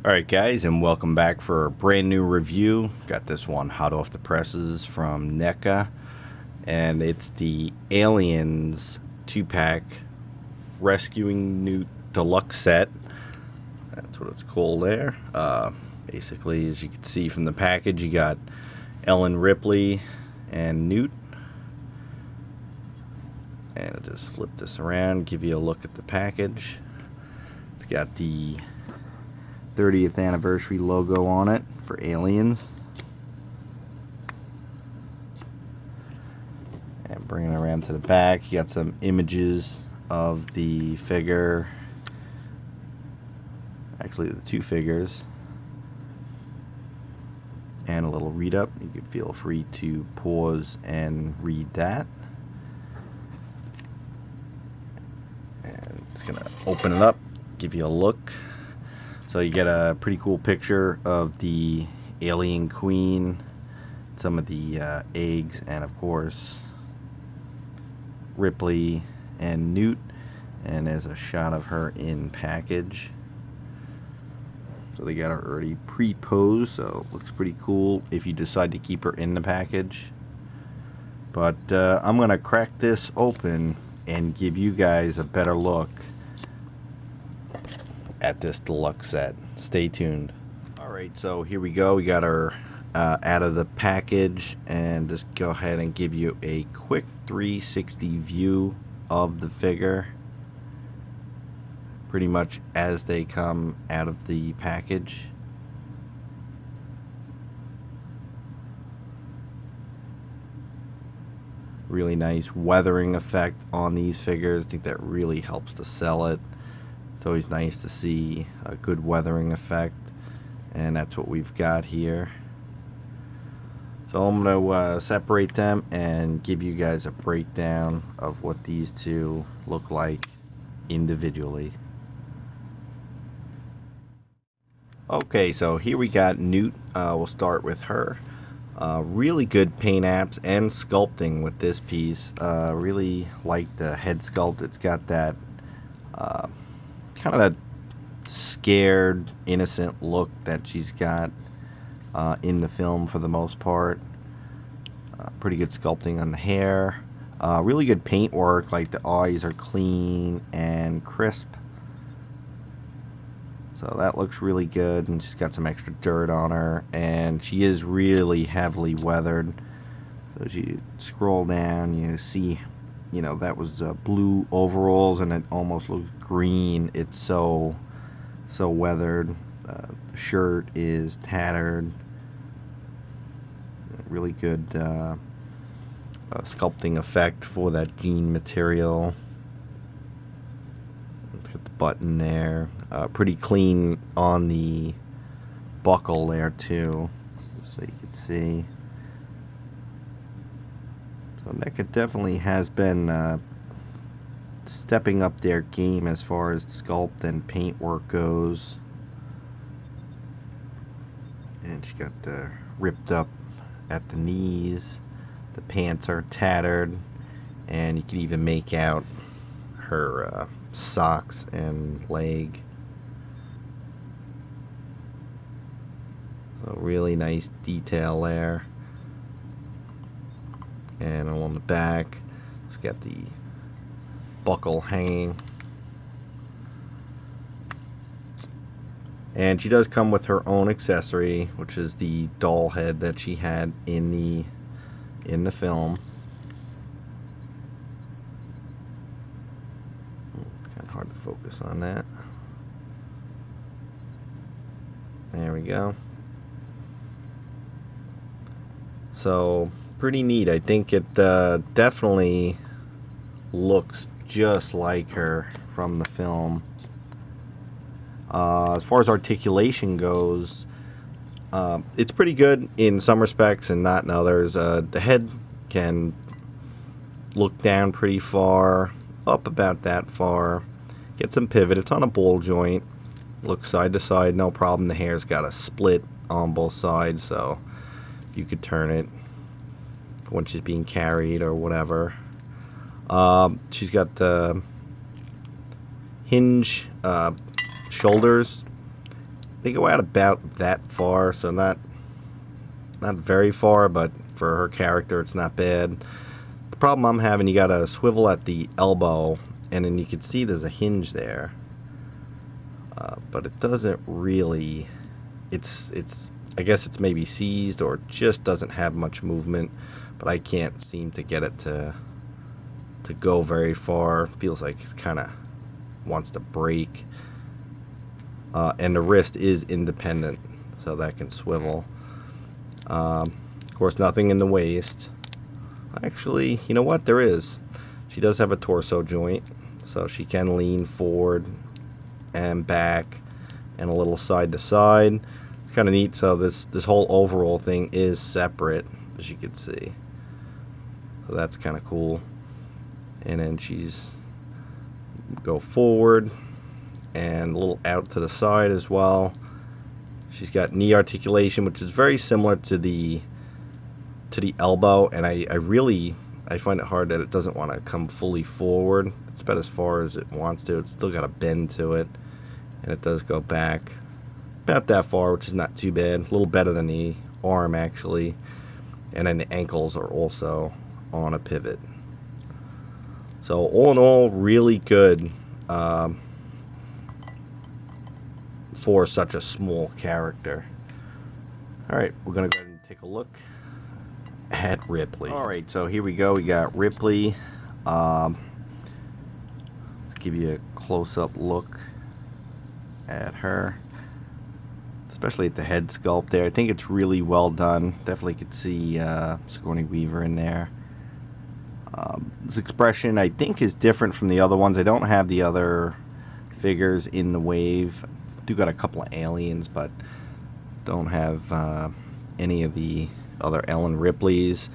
Alright guys, and welcome back for a brand new review. Got this one hot off the presses from NECA, and it's the Aliens 2-pack Rescuing Newt Deluxe set. That's what it's called there. Basically, as you can see from the package, you got Ellen Ripley and Newt. And I'll just flip this around, give you a look at the package. It's got the 30th anniversary logo on it for Aliens. And bringing it around to the back, you got some images of the figure. Actually, the two figures. And a little read up. You can feel free to pause and read that. And it's going to open it up, give you a look. So you get a pretty cool picture of the alien queen, some of the eggs, and of course Ripley and Newt, and there's a shot of her in package. So they got her already pre-posed, so it looks pretty cool if you decide to keep her in the package. But I'm gonna crack this open and give you guys a better look at this deluxe set. Stay tuned. Alright, so here we go. We got her out of the package, and just go ahead and give you a quick 360 view of the figure, pretty much as they come out of the package. Really nice weathering effect on these figures. I think that really helps to sell it. It's always nice to see a good weathering effect, and that's what we've got here. So I'm going to separate them and give you guys a breakdown of what these two look like individually. Okay, so here we got Newt. We'll start with her. Really good paint apps and sculpting with this piece. Really like the head sculpt. It's got that kind of that scared, innocent look that she's got in the film for the most part. Pretty good sculpting on the hair. Really good paint work, like the eyes are clean and crisp. So that looks really good, and she's got some extra dirt on her, and she is really heavily weathered. So as you scroll down, you see, you know, that was blue overalls, and it almost looks green. It's so weathered. The shirt is tattered. Really good sculpting effect for that jean material. Let's get the button there. Pretty clean on the buckle there too, so you can see. So NECA definitely has been stepping up their game as far as sculpt and paint work goes. And she got the ripped up at the knees. The pants are tattered, and you can even make out her socks and leg. So really nice detail there. And along the back, it's got the buckle hanging. And she does come with her own accessory, which is the doll head that she had in the film. It's kind of hard to focus on that. There we go. So pretty neat. I think it definitely looks just like her from the film. As far as articulation goes, it's pretty good in some respects and not in others. The head can look down pretty far, up about that far, get some pivot. It's on a ball joint, looks side to side, no problem. The hair's got a split on both sides, so you could turn it when she's being carried or whatever. She's got the hinge shoulders. they go out about that far, so not very far, but for her character, it's not bad. The problem I'm having, you got to swivel at the elbow, and then you can see there's a hinge there, but it doesn't really. It's I guess it's maybe seized or just doesn't have much movement, but I can't seem to get it to go very far. Feels like it kind of wants to break. And the wrist is independent, so that can swivel. Of course, nothing in the waist. Actually, you know what? There is. She does have a torso joint, so she can lean forward and back and a little side to side. It's kind of neat. So this whole overall thing is separate, as you can see. So that's kind of cool. And then she's go forward and a little out to the side as well. She's got knee articulation, which is very similar to the elbow, and I find it hard that it doesn't want to come fully forward. It's about as far as it wants to. It's still got a bend to it, and it does go back about that far, which is not too bad. A little better than the arm, actually. And then the ankles are also on a pivot. So all in all, really good for such a small character. Alright, we're going to go ahead and take a look at Ripley. Alright, so here we go. We got Ripley. Let's give you a close-up look at her. Especially at the head sculpt there. I think it's really well done. Definitely could see Sigourney Weaver in there. This expression, I think, is different from the other ones. I don't have the other figures in the wave. I do got a couple of aliens, but don't have any of the other Ellen Ripleys.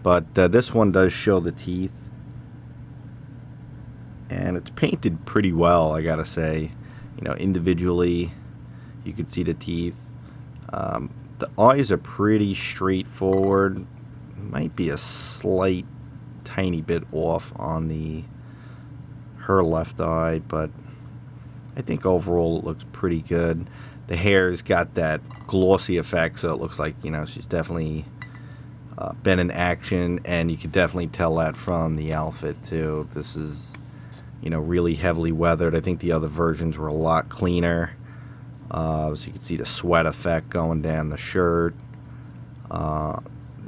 But this one does show the teeth. And it's painted pretty well, I gotta say. You know, individually, you can see the teeth. The eyes are pretty straightforward. Might be a slight tiny bit off on her left eye, but I think overall it looks pretty good. The hair's got that glossy effect, so it looks like, you know, she's definitely been in action, and you can definitely tell that from the outfit too. This is, you know, really heavily weathered. I think the other versions were a lot cleaner. So you can see the sweat effect going down the shirt.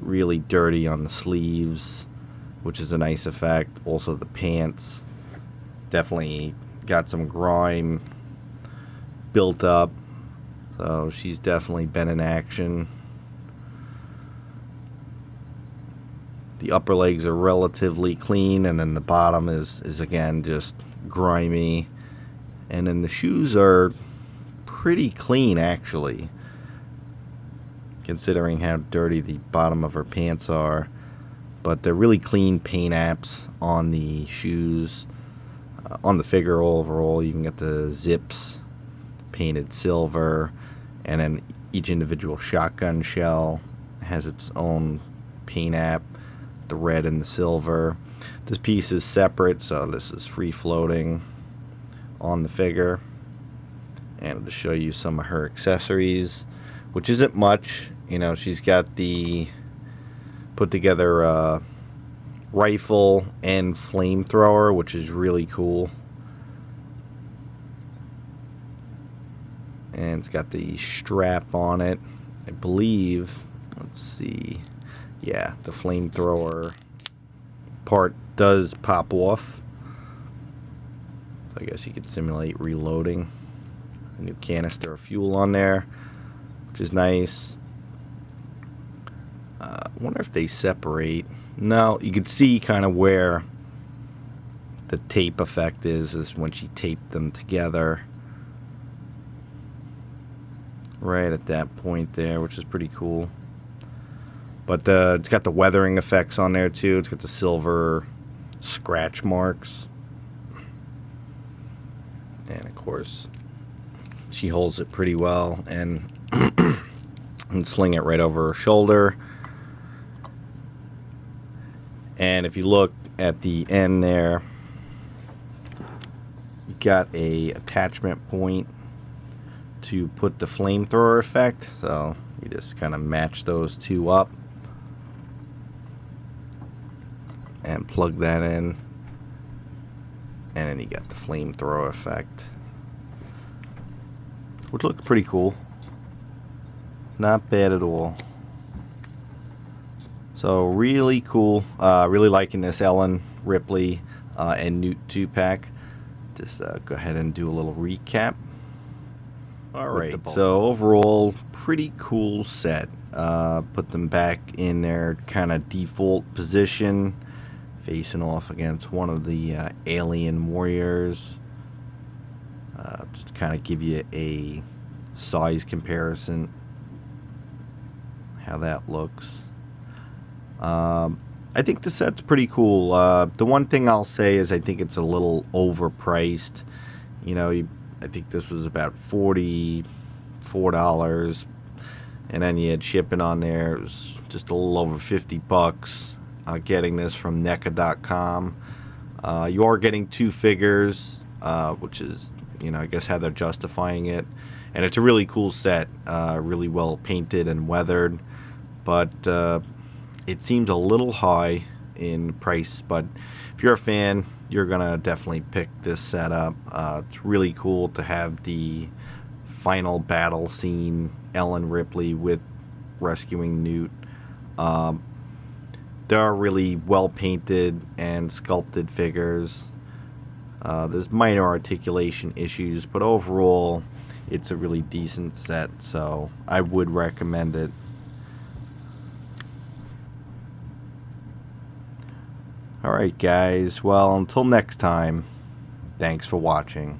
Really dirty on the sleeves, which is a nice effect. Also the pants, definitely got some grime built up. So she's definitely been in action. The upper legs are relatively clean, and then the bottom is again just grimy. And then the shoes are pretty clean, actually, considering how dirty the bottom of her pants are. But they're really clean paint apps on the shoes. On the figure overall, you can get the zips painted silver, and then each individual shotgun shell has its own paint app, the red and the silver. This piece is separate, so this is free floating on the figure. And to show you some of her accessories, which isn't much. You know, she's got the put together rifle and flamethrower, which is really cool. And it's got the strap on it, I believe. Let's see. Yeah, the flamethrower part does pop off. So I guess you could simulate reloading. A new canister of fuel on there, which is nice. I wonder if they separate. No, you can see kind of where the tape effect is when she taped them together. Right at that point there, which is pretty cool. But it's got the weathering effects on there too. It's got the silver scratch marks. And of course, she holds it pretty well and sling it right over her shoulder. And if you look at the end there, you got a attachment point to put the flamethrower effect. So you just kind of match those two up and plug that in, and then you got the flamethrower effect, which looks pretty cool. Not bad at all. So really cool. Really liking this Ellen Ripley and Newt 2-pack. Just go ahead and do a little recap. Alright, so overall, pretty cool set. Put them back in their kind of default position, facing off against one of the alien warriors. Just to kind of give you a size comparison, how that looks. I think the set's pretty cool. The one thing I'll say is I think it's a little overpriced. You know, I think this was about $44, and then you had shipping on there. It was just a little over $50. Getting this from NECA.com. You are getting 2 figures, which is, you know, I guess how they're justifying it. And it's a really cool set, really well painted and weathered, but it seems a little high in price. But if you're a fan, you're gonna definitely pick this set up. It's really cool to have the final battle scene, Ellen Ripley with rescuing Newt. They are really well painted and sculpted figures. There's minor articulation issues, but overall it's a really decent set, so I would recommend it. Alright guys, well, until next time, thanks for watching.